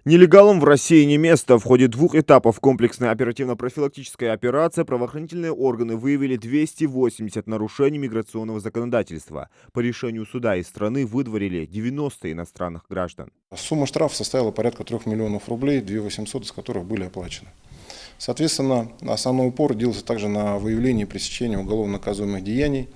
Нелегалам в России не место. В ходе двух этапов комплексной оперативно-профилактической операции правоохранительные органы выявили 280 нарушений миграционного законодательства. По решению суда из страны выдворили 90 иностранных граждан. Сумма штрафа составила порядка 3 миллионов рублей, 2 800 из которых были оплачены. Соответственно, основной упор делался также на выявлении и пресечении уголовно наказуемых деяний.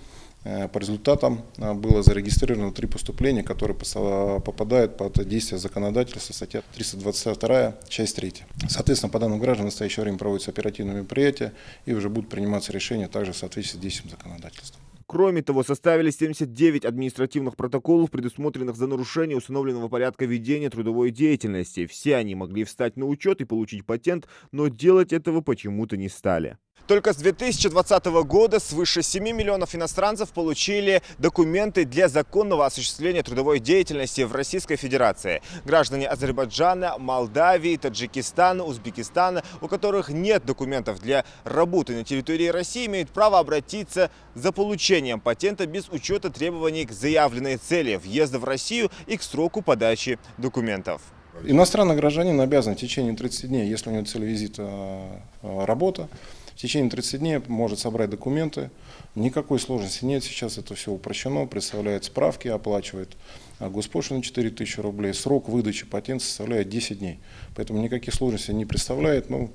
По результатам было зарегистрировано 3 поступления, которые попадают под действие законодательства, статья 322, часть 3. Соответственно, по данным граждан в настоящее время проводятся оперативные мероприятия и уже будут приниматься решения также в соответствии с действием законодательства. Кроме того, составили 79 административных протоколов, предусмотренных за нарушение установленного порядка ведения трудовой деятельности. Все они могли встать на учет и получить патент, но делать этого почему-то не стали. Только с 2020 года свыше 7 миллионов иностранцев получили документы для законного осуществления трудовой деятельности в Российской Федерации. Граждане Азербайджана, Молдавии, Таджикистана, Узбекистана, у которых нет документов для работы на территории России, имеют право обратиться за получением патента без учета требований к заявленной цели въезда в Россию и к сроку подачи документов. Иностранный гражданин обязан в течение 30 дней, если у него цель визита работа, в течение 30 дней может собрать документы. Никакой сложности нет, сейчас это все упрощено, представляет справки, оплачивает госпошлину 4000 рублей. Срок выдачи патента составляет 10 дней, поэтому никаких сложностей не представляет. Ну,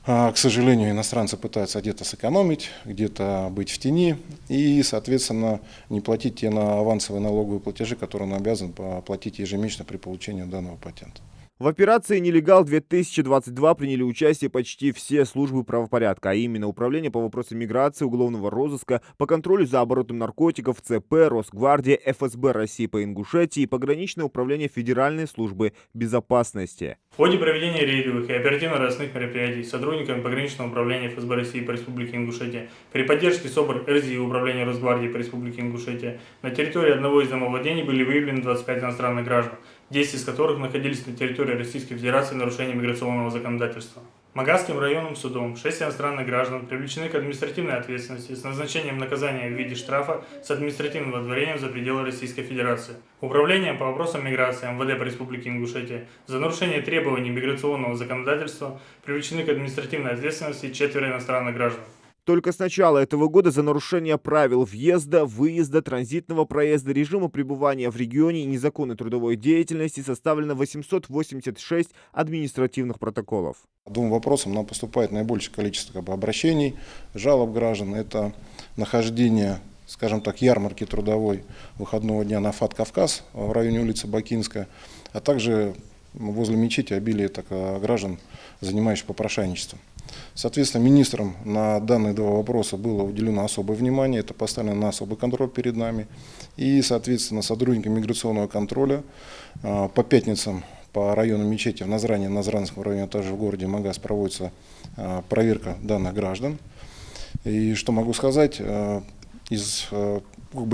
к сожалению, иностранцы пытаются где-то сэкономить, где-то быть в тени и, соответственно, не платить те авансовые налоговые платежи, которые он обязан платить ежемесячно при получении данного патента. В операции «Нелегал-2022» приняли участие почти все службы правопорядка, а именно Управление по вопросам миграции, уголовного розыска, по контролю за оборотом наркотиков, ЦП, Росгвардия, ФСБ России по Ингушетии и Пограничное управление Федеральной службы безопасности. В ходе проведения рейдовых и оперативно-розыскных мероприятий сотрудниками Пограничного управления ФСБ России по Республике Ингушетия при поддержке СОБР РЗИ Управления Росгвардии по Республике Ингушетия на территории одного из домовладений были выявлены 25 иностранных граждан, 10 из которых находились на территории Российской Федерации в нарушении миграционного законодательства. Магаским районным судом 6 иностранных граждан привлечены к административной ответственности с назначением наказания в виде штрафа с административным водворением за пределы Российской Федерации. Управлением по вопросам миграции МВД по Республике Ингушетия за нарушение требований миграционного законодательства привлечены к административной ответственности 4 иностранных граждан. Только с начала этого года за нарушение правил въезда, выезда, транзитного проезда, режима пребывания в регионе и незаконной трудовой деятельности составлено 886 административных протоколов. По двум вопросам нам поступает наибольшее количество обращений, жалоб граждан. Это нахождение, скажем так, ярмарки трудовой выходного дня на ФАТ «Кавказ» в районе улицы Бакинская, а также возле мечети обилие граждан, занимающихся попрошайничеством. Соответственно, министром на данные два вопроса было уделено особое внимание, это поставлено на особый контроль перед нами. И, соответственно, сотрудниками миграционного контроля по пятницам по району мечети в Назране, Назранском районе, также в городе Магаз проводится проверка данных граждан. И что могу сказать,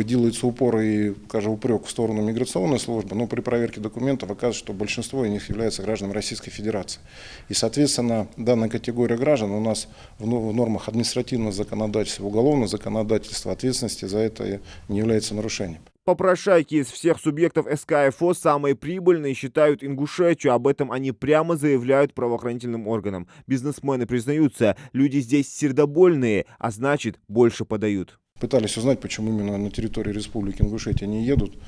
делается упор и, скажем, упрек в сторону миграционной службы, но при проверке документов оказывается, что большинство из них являются гражданами Российской Федерации. И, соответственно, данная категория граждан у нас в нормах административного законодательства, уголовного законодательства, ответственности за это не является нарушением. Попрошайки из всех субъектов СКФО самые прибыльные считают Ингушетию. Об этом они прямо заявляют правоохранительным органам. Бизнесмены признаются, люди здесь сердобольные, а значит, больше подают. Пытались узнать, почему именно на территории Республики Ингушетия не едут.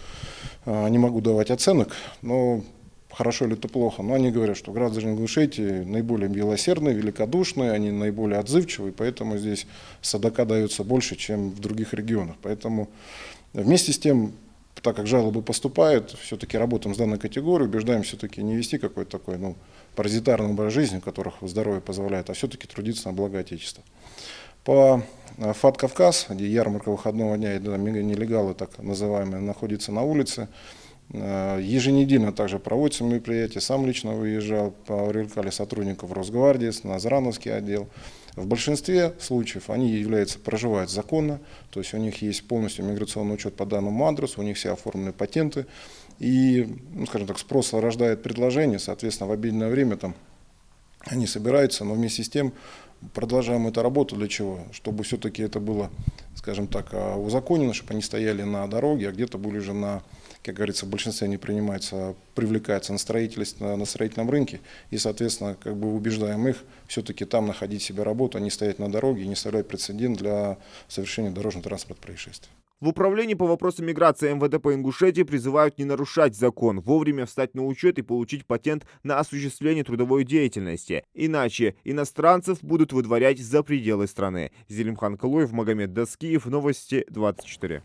Не могу давать оценок, но хорошо или это плохо. Но они говорят, что граждане Ингушетии наиболее милосердные, великодушные, они наиболее отзывчивые, поэтому здесь садака дается больше, чем в других регионах. Поэтому вместе с тем, так как жалобы поступают, все-таки работаем с данной категорией, убеждаем все-таки не вести какой-то такой паразитарный образ жизни, которых здоровье позволяет, а все-таки трудиться на благо Отечества. По ФАТ «Кавказ», где ярмарка выходного дня и нелегалы, так называемые, находятся на улице, еженедельно также проводятся мероприятия. Сам лично выезжал, привлекали сотрудников Росгвардии, Назрановский отдел. В большинстве случаев они проживают законно, то есть у них есть полностью миграционный учет по данному адресу, у них все оформлены патенты. И, скажем так, спрос рождает предложение, соответственно, в обеденное время там они собираются, но вместе с тем продолжаем эту работу. Для чего? Чтобы все-таки это было, скажем так, узаконено, чтобы они стояли на дороге, а где-то были уже на как говорится, в большинстве не принимаются, а привлекаются на строительном рынке. И, соответственно, как бы убеждаем их все-таки там находить себе работу, а не стоять на дороге и не составлять прецедент для совершения дорожно-транспортных происшествий. В управлении по вопросам миграции МВД по Ингушетии призывают не нарушать закон, вовремя встать на учет и получить патент на осуществление трудовой деятельности. Иначе иностранцев будут выдворять за пределы страны. Зелимхан Калуев, Магомед Даскиев, Новости 24.